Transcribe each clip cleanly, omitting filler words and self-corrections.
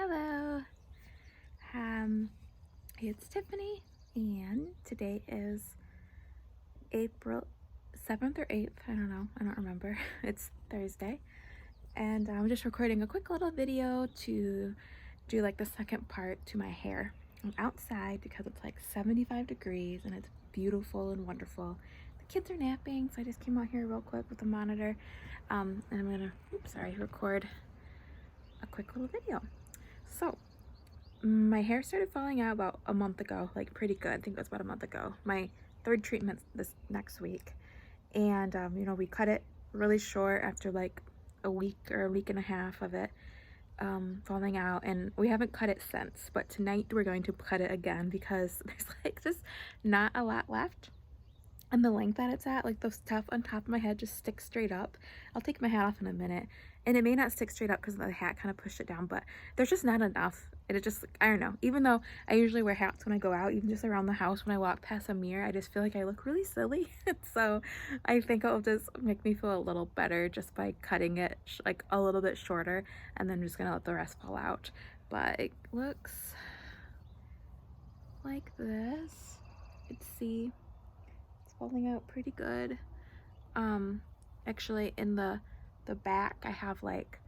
Hello. It's Tiffany, and today is April 7th or 8th. I don't know. I don't remember. It's Thursday, and I'm just recording a quick little video to do like the second part to my hair. I'm outside because it's like 75 degrees and it's beautiful and wonderful. The kids are napping, so I just came out here real quick with the monitor, and I'm gonna, record a quick little video. So my hair started falling out about a month ago, like pretty good. I think it was about a month ago. My third treatment this next week. And, we cut it really short after like a week or a week and a half of it falling out. And we haven't cut it since. But tonight we're going to cut it again because there's like just not a lot left. And the length that it's at, like the stuff on top of my head just sticks straight up. I'll take my hat off in a minute, and it may not stick straight up because the hat kind of pushed it down, but there's just not enough. It just, I don't know, even though I usually wear hats when I go out, even just around the house when I walk past a mirror, I just feel like I look really silly. So I think it'll just make me feel a little better just by cutting it like a little bit shorter, and then just gonna let the rest fall out. But it looks like this. Let's see, falling out pretty good. Actually in the back I have like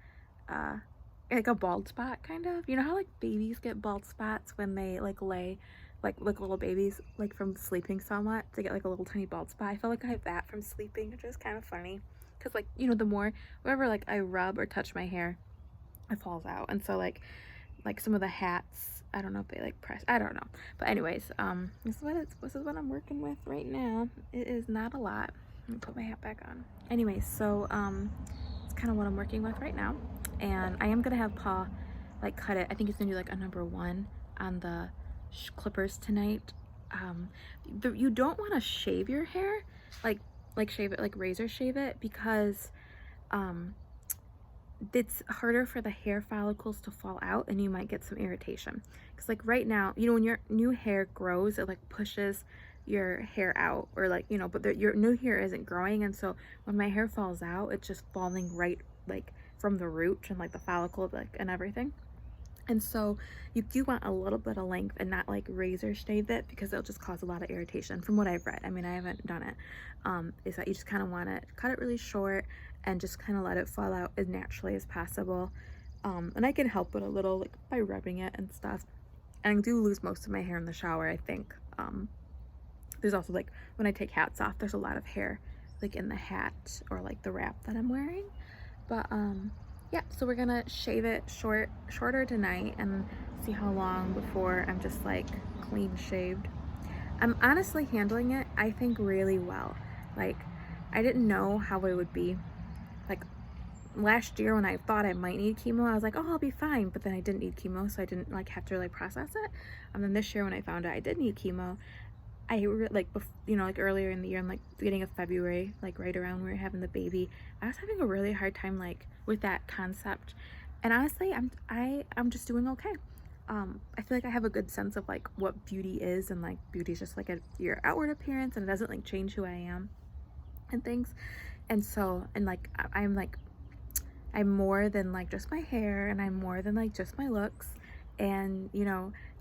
a bald spot, kind of. You know how like babies get bald spots when they like lay like little babies, like from sleeping so much, they get like a little tiny bald spot. I feel like I have that from sleeping, which is kind of funny because, like, the more wherever like I rub or touch my hair, it falls out. And so like some of the hats, I don't know if they like press, I don't know, but anyways, this is what I'm working with right now. It is not a lot. Let me put my hat back on. Anyways, so it's kind of what I'm working with right now, and I am gonna have Paul like cut it. I think he's gonna do like a number 1 on the clippers tonight. You don't want to shave your hair, like shave it, like razor shave it, because it's harder for the hair follicles to fall out and you might get some irritation. Because like right now, when your new hair grows, it like pushes your hair out, or like, but your new hair isn't growing, and so when my hair falls out, it's just falling right like from the root and like the follicle, like, and everything. And so you do want a little bit of length and not like razor shave it, because it'll just cause a lot of irritation from what I've read. I mean, I haven't done it. Is that you just kind of want to cut it really short and just kind of let it fall out as naturally as possible. And I can help it a little, like by rubbing it and stuff. And I do lose most of my hair in the shower, I think. There's also like when I take hats off, there's a lot of hair like in the hat or like the wrap that I'm wearing. But yeah, so we're gonna shave it shorter tonight and see how long before I'm just like clean shaved. I'm honestly handling it, I think, really well. Like, I didn't know how it would be. Like last year when I thought I might need chemo, I was like, oh, I'll be fine, but then I didn't need chemo, so I didn't like have to really process it. And then this year when I found out I did need chemo, I like, like earlier in the year, in like beginning of February, like right around when we were having the baby, I was having a really hard time like with that concept. And honestly, I'm just doing okay. I feel like I have a good sense of like what beauty is, and like beauty is just like your outward appearance, and it doesn't like change who I am and things. And so, and like I'm more than like just my hair, and I'm more than like just my looks. And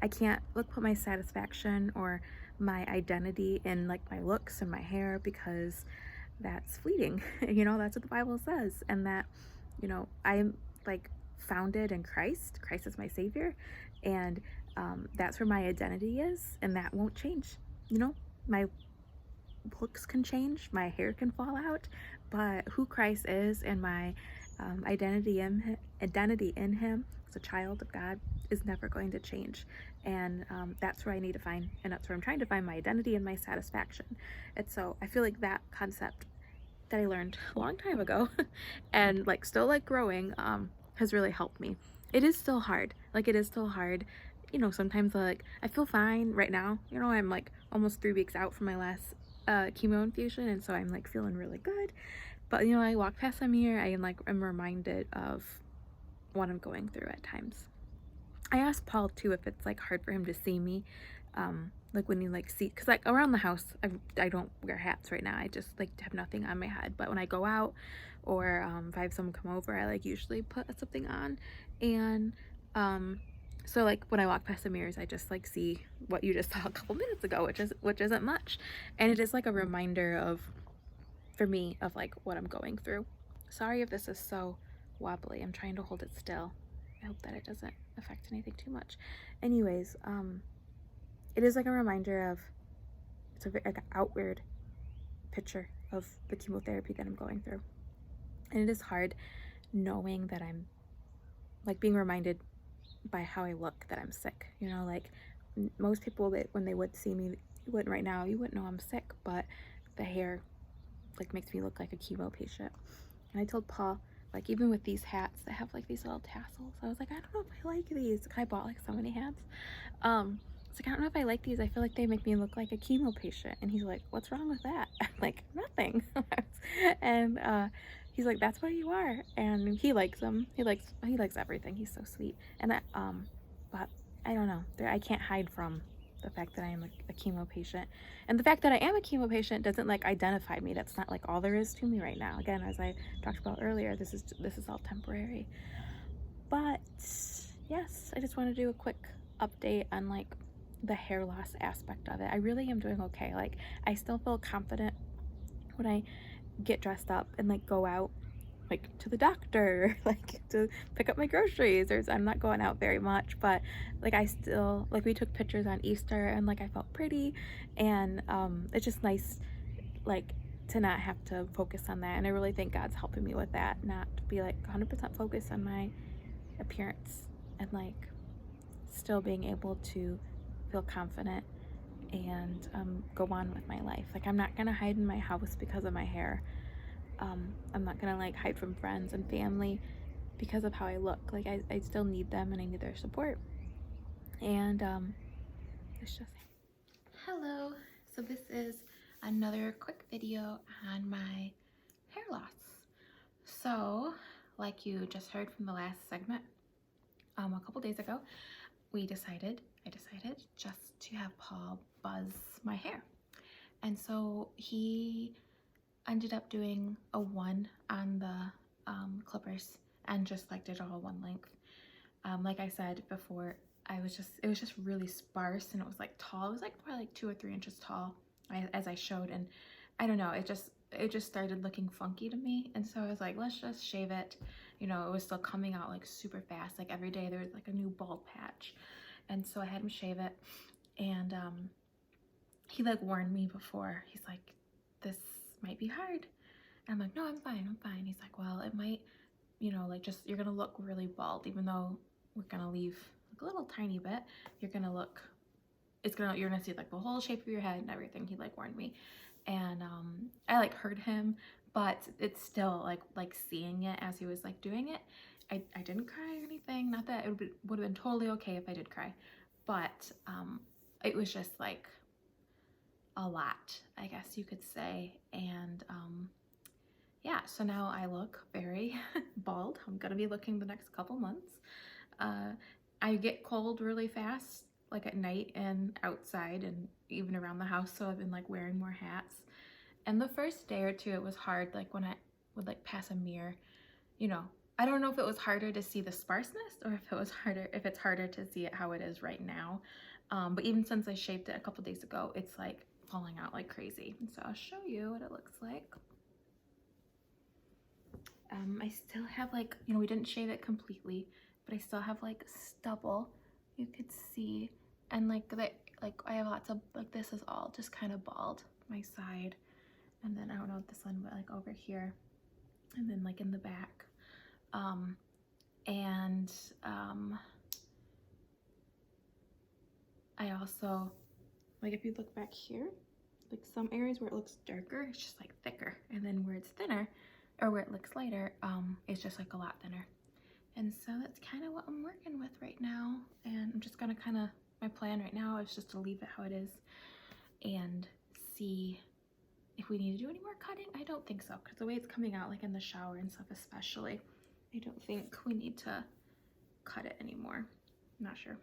I can't put my satisfaction or my identity in like my looks and my hair, because that's fleeting. That's what the Bible says. And that I'm like founded in Christ is my savior, and that's where my identity is, and that won't change. My looks can change, my hair can fall out, but who Christ is and my identity in him as a child of God is never going to change. And that's where I need to find, and that's where I'm trying to find my identity and my satisfaction. And so I feel like that concept that I learned a long time ago and like still like growing has really helped me. It is still hard. Sometimes like I feel fine right now. I'm like almost 3 weeks out from my last chemo infusion, and so I'm like feeling really good. But I walk past a mirror, I'm reminded of what I'm going through at times. I asked Paul too if it's like hard for him to see me, like when you like see, because like around the house I don't wear hats right now. I just like have nothing on my head. But when I go out, or if I have someone come over, I like usually put something on. And So like when I walk past the mirrors, I just like see what you just saw a couple minutes ago, which isn't much. And it is like a reminder of, for me, of like what I'm going through. Sorry if this is so wobbly. I'm trying to hold it still. I hope that it doesn't affect anything too much. Anyways, it is like a reminder of, it's a like an outward picture of the chemotherapy that I'm going through. And it is hard knowing that I'm like being reminded by how I look that I'm sick. You know, like most people, that when they would see me, you wouldn't right now, you wouldn't know I'm sick, but the hair like makes me look like a chemo patient. And I told Paul, like, even with these hats that have like these little tassels, I was like, I don't know if I like these. I bought like so many hats. It's like, I don't know if I like these. I feel like they make me look like a chemo patient. And he's like, what's wrong with that? I'm like, nothing. And he's like, that's what you are. And he likes them. He likes everything. He's so sweet. And but I don't know. I can't hide from the fact that I am a chemo patient. And the fact that I am a chemo patient doesn't like identify me. That's not like all there is to me right now. Again, as I talked about earlier, this is all temporary. But yes, I just want to do a quick update on like the hair loss aspect of it. I really am doing okay. Like I still feel confident when I get dressed up and like go out like to the doctor, like to pick up my groceries, or I'm not going out very much, but like I still, like we took pictures on Easter and like I felt pretty, and it's just nice like to not have to focus on that. And I really think God's helping me with that, not to be like 100% focused on my appearance, and like still being able to feel confident and go on with my life. Like I'm not gonna hide in my house because of my hair. I'm not gonna like hide from friends and family because of how I look. Like I still need them and I need their support. And it's just, hello. So this is another quick video on my hair loss. So like you just heard from the last segment, a couple days ago, I decided just to have Paul buzz my hair. And so he ended up doing a 1 on the clippers and just like did all one length. Like I said before, it was just really sparse, and it was like tall. It was like probably like 2 or 3 inches tall, as I showed. And I don't know, it just started looking funky to me. And so I was like, let's just shave it. You know, it was still coming out like super fast. Like every day there was like a new bald patch. And so I had him shave it. And he like warned me before. He's like, this might be hard. And I'm like, no, I'm fine. He's like, well, it might, you know, like just, you're gonna look really bald, even though we're gonna leave like a little tiny bit. You're gonna look, you're gonna see like the whole shape of your head and everything. He like warned me. And I like heard him, but it's still like seeing it as he was like doing it. I didn't cry or anything. Not that it would have been totally okay if I did cry, but it was just like a lot, I guess you could say. And yeah, so now I look very bald. I'm gonna be looking the next couple months. I get cold really fast, like at night and outside and even around the house, so I've been like wearing more hats. And the first day or two it was hard, like when I would like pass a mirror, you know, I don't know if it was harder to see the sparseness or if it's harder to see it how it is right now. But even since I shaved it a couple days ago, it's like falling out like crazy. So I'll show you what it looks like. I still have like, you know, we didn't shave it completely, but I still have like stubble, you could see. And like I have lots of, like this is all just kind of bald, my side. And then I don't know if this one, but like over here. And then like in the back. I also, like if you look back here, like some areas where it looks darker, it's just like thicker. And then where it's thinner, or where it looks lighter, it's just like a lot thinner. And so that's kind of what I'm working with right now. And I'm just gonna my plan right now is just to leave it how it is and see if we need to do any more cutting. I don't think so, because the way it's coming out, like in the shower and stuff especially, I don't think we need to cut it anymore. I'm not sure.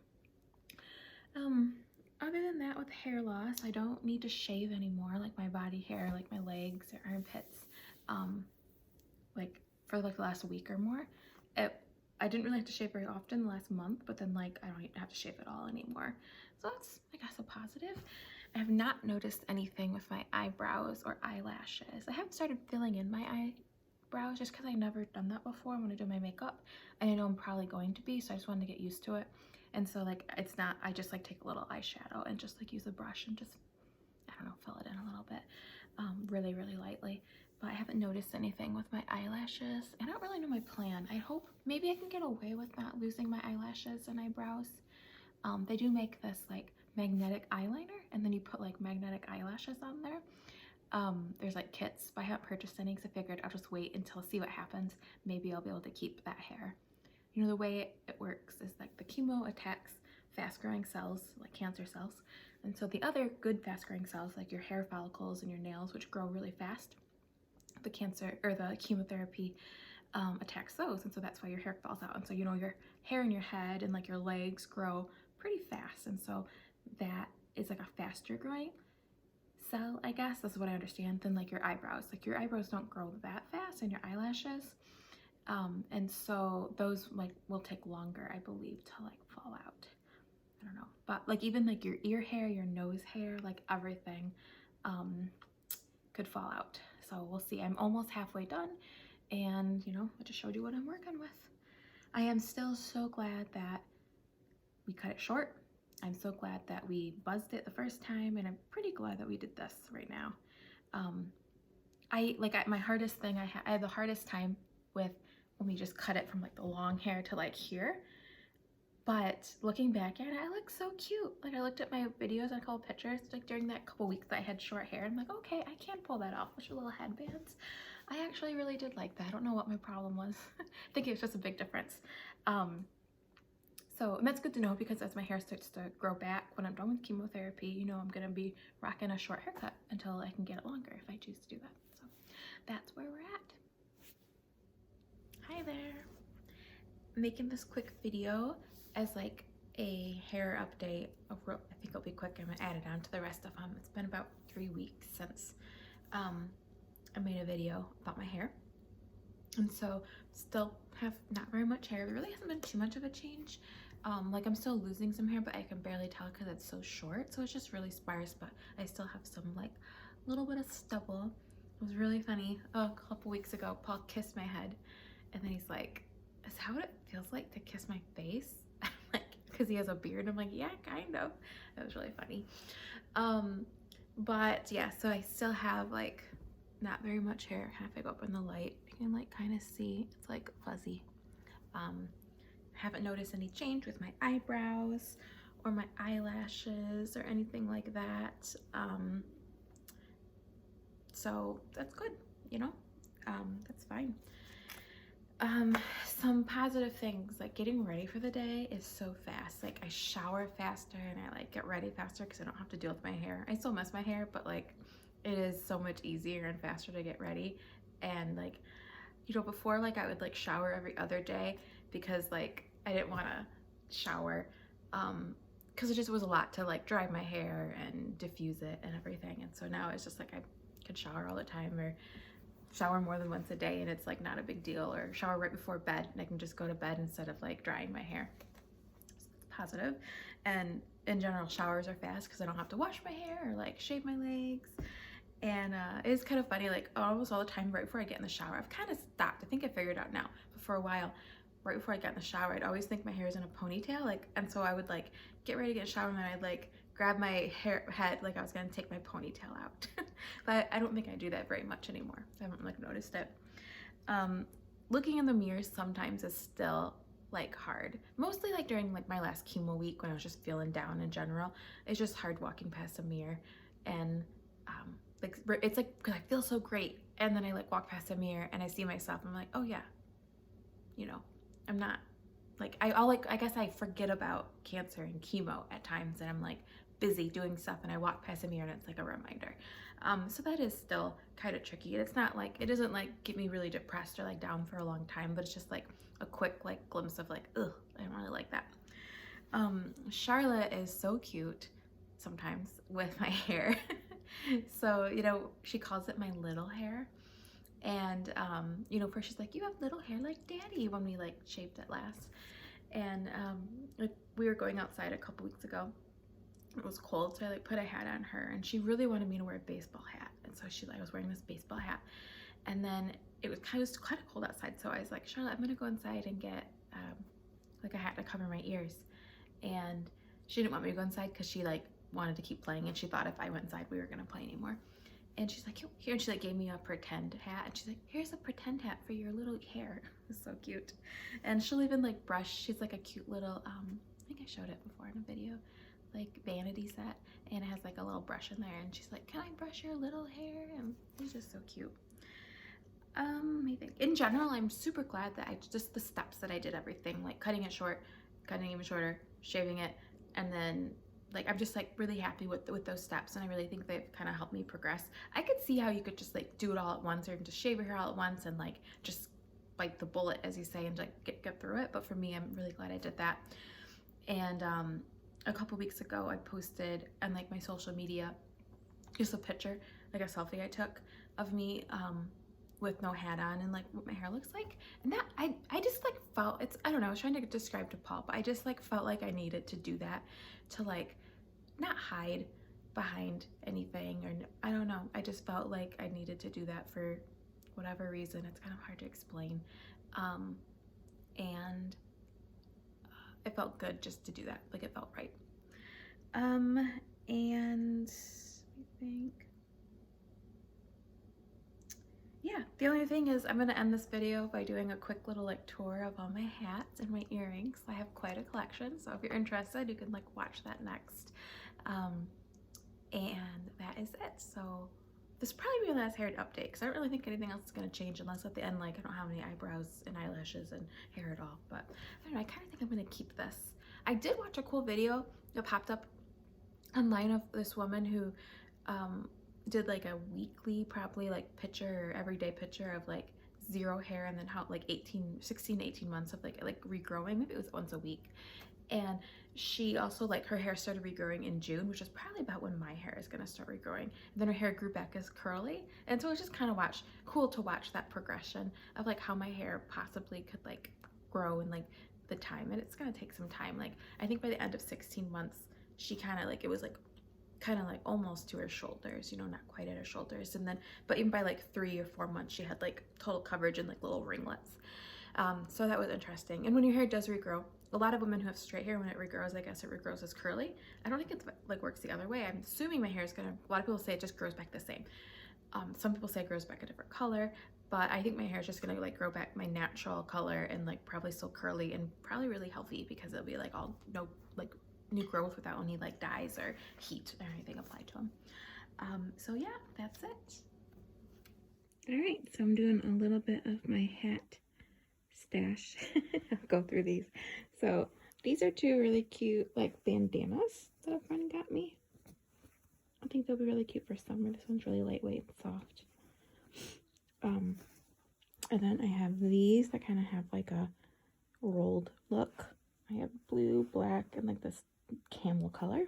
Other than that, with hair loss, I don't need to shave anymore, like my body hair, like my legs or armpits, like for like the last week or more. I didn't really have to shave very often the last month, but then like I don't have to shave at all anymore. So that's, I guess, a positive. I have not noticed anything with my eyebrows or eyelashes. I haven't started filling in my eyebrows just because I've never done that before when I do my makeup. And I know I'm probably going to be, so I just wanted to get used to it. And so like it's not, I just like take a little eyeshadow and just like use a brush and just, I don't know, fill it in a little bit, really, really lightly. But I haven't noticed anything with my eyelashes. I don't really know my plan. I hope maybe I can get away with not losing my eyelashes and eyebrows. They do make this like magnetic eyeliner, and then you put like magnetic eyelashes on there. There's like kits, but I haven't purchased any because I figured I'll just wait until see what happens. Maybe I'll be able to keep that hair. You know, the way it works is like the chemo attacks fast-growing cells, like cancer cells. And so the other good fast-growing cells, like your hair follicles and your nails, which grow really fast, the cancer or the chemotherapy attacks those. And so that's why your hair falls out. And so, you know, your hair in your head and like your legs grow pretty fast. And so that is like a faster growing cell, I guess. That's what I understand, than like your eyebrows. Like your eyebrows don't grow that fast, and your eyelashes. And so those like will take longer, I believe, to like fall out. I don't know, but like even like your ear hair, your nose hair, like everything could fall out. So we'll see. I'm almost halfway done, and you know, I just showed you what I'm working with. I am still so glad that we cut it short. I'm so glad that we buzzed it the first time, and I'm pretty glad that we did this right now. My hardest thing I had the hardest time with when we just cut it from like the long hair to like here. But looking back at it, I look so cute. Like I looked at my videos and a couple pictures like during that couple weeks that I had short hair, and I'm like, okay, I can pull that off with your little headbands. I actually really did like that. I don't know what my problem was. I think it was just a big difference. So and that's good to know, because as my hair starts to grow back when I'm done with chemotherapy, you know, I'm gonna be rocking a short haircut until I can get it longer if I choose to do that. So that's where we're at. Hi there. I'm making this quick video as like a hair update. I think it'll be quick. I'm gonna add it on to the rest of them. It's been about 3 weeks since I made a video about my hair, and so still have not very much hair. There really hasn't been too much of a change. Like I'm still losing some hair, but I can barely tell because it's so short, so it's just really sparse, but I still have some like little bit of stubble. It was really funny. A couple weeks ago, Paul kissed my head, and then he's like, is that what it feels like to kiss my face? Like, because he has a beard. I'm like, yeah, kind of. It was really funny. But yeah, so I still have like not very much hair. If I go up in the light, you can like kind of see it's like fuzzy. Haven't noticed any change with my eyebrows or my eyelashes or anything like that. So that's good, you know. That's fine. Some positive things, like getting ready for the day is so fast. Like I shower faster and I like get ready faster because I don't have to deal with my hair. I still mess my hair, but like it is so much easier and faster to get ready. And like, you know, before like I would like shower every other day because like I didn't want to shower because it just was a lot to like dry my hair and diffuse it and everything. And so now it's just like I could shower all the time, or shower more than once a day, and it's like not a big deal, or shower right before bed and I can just go to bed instead of like drying my hair. So it's positive. And in general, showers are fast because I don't have to wash my hair or like shave my legs. And it's kind of funny, like almost all the time right before I get in the shower, I've kind of stopped. I think I figured out now, but for a while, right before I got in the shower, I'd always think my hair is in a ponytail, like, and so I would like get ready to get in the shower and then I'd like grab my head like I was gonna take my ponytail out. But I don't think I do that very much anymore. I haven't like noticed it. Looking in the mirror sometimes is still like hard, mostly like during like my last chemo week when I was just feeling down in general. It's just hard walking past a mirror, and like it's like because I feel so great, and then I like walk past a mirror and I see myself and I'm like, oh yeah, you know, I'm not like I guess I forget about cancer and chemo at times, and I'm like busy doing stuff and I walk past a mirror and it's like a reminder. So that is still kind of tricky. It's not like, it doesn't like get me really depressed or like down for a long time, but it's just like a quick like glimpse of like, ugh, I don't really like that. Charlotte is so cute sometimes with my hair. So, you know, she calls it my little hair. And you know, first she's like, you have little hair like daddy, when we like shaved it last. And like we were going outside a couple weeks ago. It was cold, so I like put a hat on her, and she really wanted me to wear a baseball hat. And so I was wearing this baseball hat, and then it was kind of cold outside, so I was like, Charlotte, I'm gonna go inside and get like a hat to cover my ears. And she didn't want me to go inside because she like wanted to keep playing, and she thought if I went inside we were gonna play anymore. And she's like, here, and she like gave me a pretend hat, and she's like, here's a pretend hat for your little hair. It's so cute. And she'll even like brush. She's like a cute little I think I showed it before in a video, like vanity set, and it has like a little brush in there, and she's like, can I brush your little hair? And it's just so cute. I think in general I'm super glad that I just the steps that I did everything, like cutting it short, cutting it even shorter, shaving it, and then like I'm just like really happy with those steps, and I really think they've kind of helped me progress. I could see how you could just like do it all at once, or even just shave your hair all at once and like just bite the bullet, as you say, and like get through it. But for me, I'm really glad I did that. And a couple weeks ago I posted on like my social media just a picture, like a selfie I took of me with no hat on, and like what my hair looks like. And that I just like felt, it's, I don't know, I was trying to describe to Paul, but I just like felt like I needed to do that to like not hide behind anything, or I don't know, I just felt like I needed to do that for whatever reason. It's kind of hard to explain. And it felt good just to do that, like it felt right. And I think, yeah, the only thing is I'm gonna end this video by doing a quick little like tour of all my hats and my earrings. I have quite a collection, so if you're interested, you can like watch that next. And that is it. So this will probably be my last hair update, because I don't really think anything else is going to change, unless at the end like I don't have any eyebrows and eyelashes and hair at all. But I don't know, I kind of think I'm going to keep this. I did watch a cool video that popped up online of this woman who did like a weekly probably like picture, or everyday picture of like zero hair, and then how like 16 to 18 months of like regrowing. Maybe it was once a week. And she also like her hair started regrowing in June, which is probably about when my hair is gonna start regrowing. And then her hair grew back as curly, and so it was just kind of cool to watch that progression of like how my hair possibly could like grow in like the time. And it's gonna take some time. Like I think by the end of 16 months she kind of like, it was like kind of like almost to her shoulders, you know, not quite at her shoulders. And then but even by like 3 or 4 months she had like total coverage and like little ringlets. So that was interesting. And when your hair does regrow, a lot of women who have straight hair, when it regrows, I guess it regrows as curly. I don't think it's like works the other way. I'm assuming my hair is gonna, a lot of people say it just grows back the same. Some people say it grows back a different color, but I think my hair is just gonna like grow back my natural color, and like probably still curly, and probably really healthy, because it'll be like all no like new growth without any like dyes or heat or anything applied to them. So yeah, that's it. All right, so I'm doing a little bit of my hat stash. I'll go through these. So these are two really cute like bandanas that a friend got me. I think they'll be really cute for summer. This one's really lightweight and soft. And then I have these that kind of have like a rolled look. I have blue, black, and like this camel color.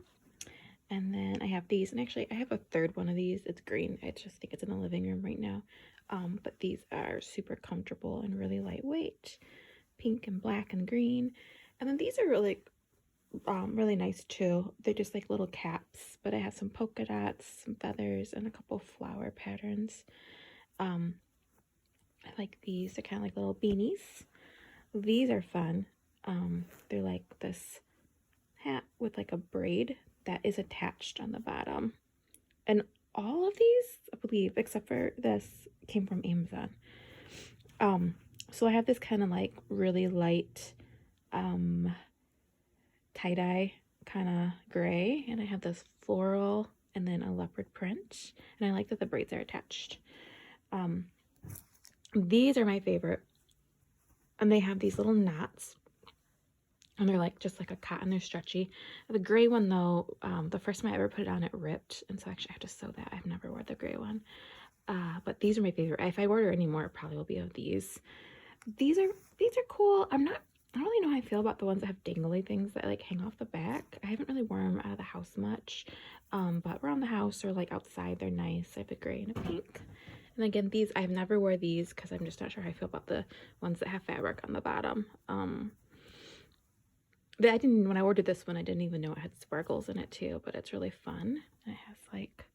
And then I have these, and actually I have a third one of these. It's green. I just think it's in the living room right now. But these are super comfortable and really lightweight, pink and black and green. And then these are really really nice too. They're just like little caps, but I have some polka dots, some feathers, and a couple flower patterns. I like these. They're kind of like little beanies. These are fun. They're like this hat with like a braid that is attached on the bottom. And all of these, I believe, except for this, came from Amazon. So I have this kind of like really light tie-dye kind of gray, and I have this floral and then a leopard print, and I like that the braids are attached. These are my favorite, and they have these little knots, and they're like just like a cotton. They're stretchy. The gray one though, the first time I ever put it on, it ripped, and so actually I have to sew that. I've never worn the gray one. But these are my favorite. If I order any more, it probably will be of these. These are cool. I don't really know how I feel about the ones that have dangly things that like hang off the back. I haven't really worn them out of the house much, but around the house or like outside, they're nice. I have a gray and a pink, And again, these, I've never wore these because I'm just not sure how I feel about the ones that have fabric on the bottom. But I didn't, when I ordered this one, I didn't even know it had sparkles in it too, but it's really fun. And it has like,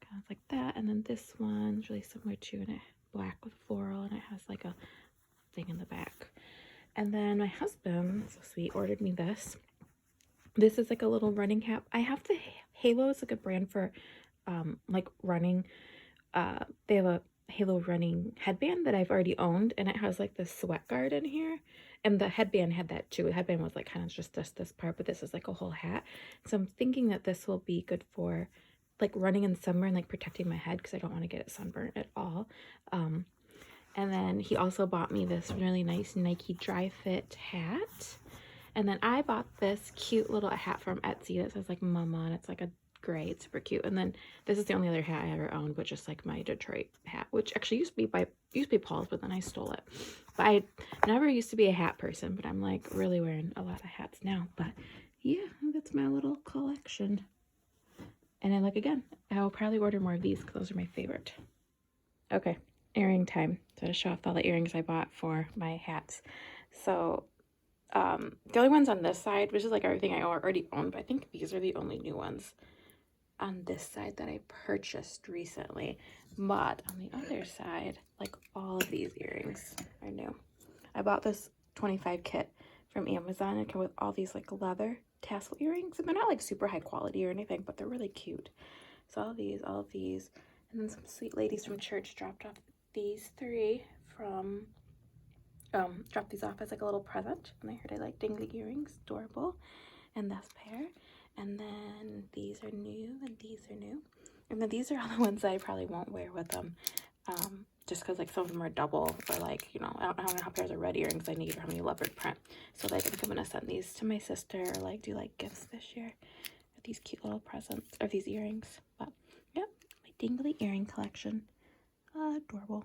kind of like that. And then this one's really similar to, and it black with floral, and it has like a thing in the back. And then my husband, so sweet, ordered me this. This is like a little running cap. I have the Halo, is like a brand for like running. They have a Halo running headband that I've already owned, and it has like this sweat guard in here. And the headband had that too. The headband was like kind of just this part, but this is like a whole hat. So I'm thinking that this will be good for like running in the summer and like protecting my head because I don't want to get it sunburned at all. And then he also bought me this really nice Nike Dry Fit hat. And then I bought this cute little hat from Etsy that says like Mama, and it's like a gray. It's super cute. And then this is the only other hat I ever owned, which is like my Detroit hat, which actually used to be Paul's, but then I stole it. But I never used to be a hat person, but I'm like really wearing a lot of hats now. But yeah, that's my little collection. And then like again, I will probably order more of these because those are my favorite. Okay, earring time. So to show off all the earrings I bought for my hats. So the only ones on this side, which is like everything I already own, but I think these are the only new ones on this side that I purchased recently. But on the other side, like all of these earrings are new. I bought this 25 kit from Amazon. It came with all these like leather tassel earrings, and they're not like super high quality or anything, but they're really cute. So all of these, and then some sweet ladies from church dropped off these three from dropped these off as like a little present, and they heard I like dingly earrings, adorable. And this pair, and then these are new, and these are new, and then these are all the ones that I probably won't wear with them, just because like some of them are double, or like, you know, I don't know how pairs of red earrings I need or how many leopard print. So like I think I'm gonna send these to my sister, or like do like gifts this year, these cute little presents, or these earrings. But yeah, my dingly earring collection, adorable.